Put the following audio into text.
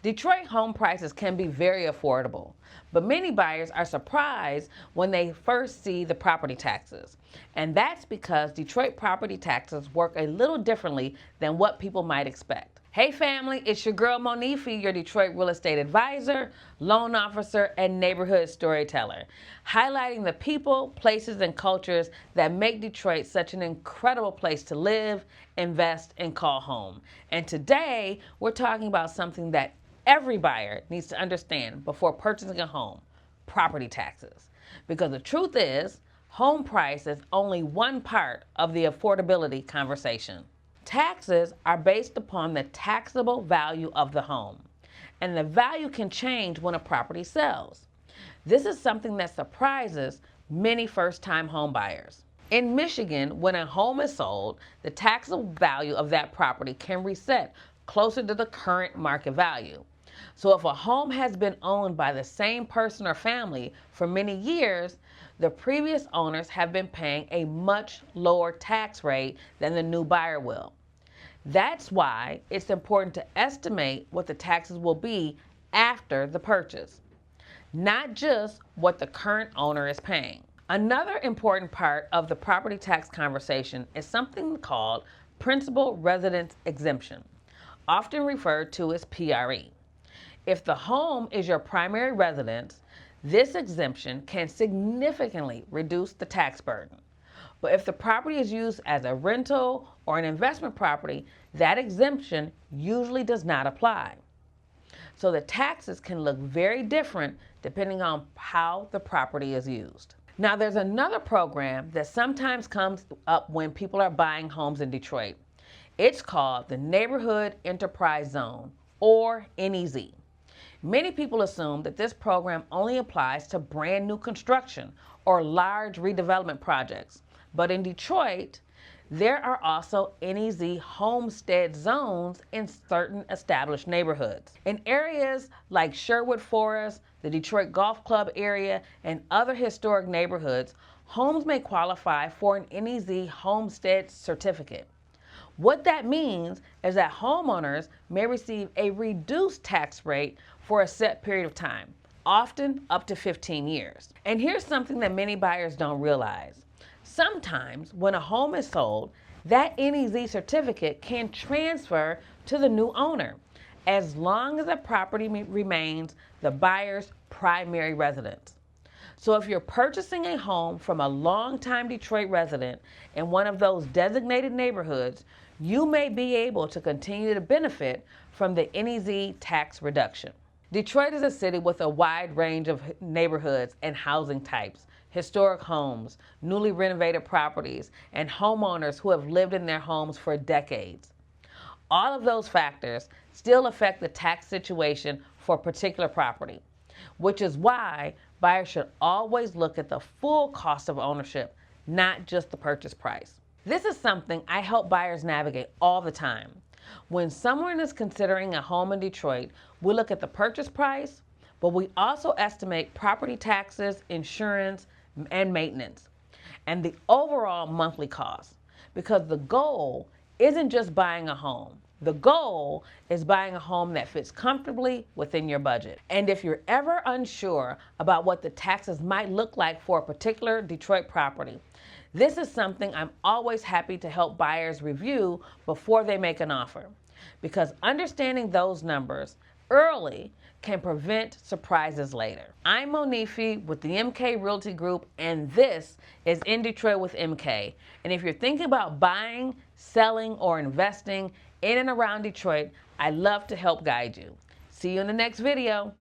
Detroit home prices can be very affordable, but many buyers are surprised when they first see the property taxes. And that's because Detroit property taxes work a little differently than what people might expect. Hey family, it's your girl Monife, your Detroit real estate advisor, loan officer, and neighborhood storyteller, highlighting the people, places, and cultures that make Detroit such an incredible place to live, invest, and call home. And today, we're talking about something that every buyer needs to understand before purchasing a home: property taxes. Because the truth is, home price is only one part of the affordability conversation. Taxes are based upon the taxable value of the home, and the value can change when a property sells. This is something that surprises many first-time home buyers. In Michigan, when a home is sold, the taxable value of that property can reset closer to the current market value. So if a home has been owned by the same person or family for many years, the previous owners have been paying a much lower tax rate than the new buyer will. That's why it's important to estimate what the taxes will be after the purchase, not just what the current owner is paying. Another important part of the property tax conversation is something called Principal Residence Exemption, often referred to as PRE. If the home is your primary residence, this exemption can significantly reduce the tax burden. But if the property is used as a rental or an investment property, that exemption usually does not apply. So the taxes can look very different depending on how the property is used. Now there's another program that sometimes comes up when people are buying homes in Detroit. It's called the Neighborhood Enterprise Zone, or NEZ. Many people assume that this program only applies to brand new construction or large redevelopment projects. But in Detroit, there are also NEZ homestead zones in certain established neighborhoods. In areas like Sherwood Forest, the Detroit Golf Club area, and other historic neighborhoods, homes may qualify for an NEZ homestead certificate. What that means is that homeowners may receive a reduced tax rate for a set period of time, often up to 15 years. And here's something that many buyers don't realize. Sometimes when a home is sold, that NEZ certificate can transfer to the new owner as long as the property remains the buyer's primary residence. So if you're purchasing a home from a longtime Detroit resident in one of those designated neighborhoods, you may be able to continue to benefit from the NEZ tax reduction. Detroit is a city with a wide range of neighborhoods and housing types: historic homes, newly renovated properties, and homeowners who have lived in their homes for decades. All of those factors still affect the tax situation for a particular property, which is why buyers should always look at the full cost of ownership, not just the purchase price. This is something I help buyers navigate all the time. When someone is considering a home in Detroit, we look at the purchase price, but we also estimate property taxes, insurance, and maintenance, and the overall monthly cost. Because the goal isn't just buying a home. The goal is buying a home that fits comfortably within your budget. And if you're ever unsure about what the taxes might look like for a particular Detroit property, this is something I'm always happy to help buyers review before they make an offer. Because understanding those numbers early can prevent surprises later. I'm Monife with the MK Realty Group, and this is In Detroit with MK. And if you're thinking about buying, selling, or investing in and around Detroit, I'd love to help guide you. See you in the next video.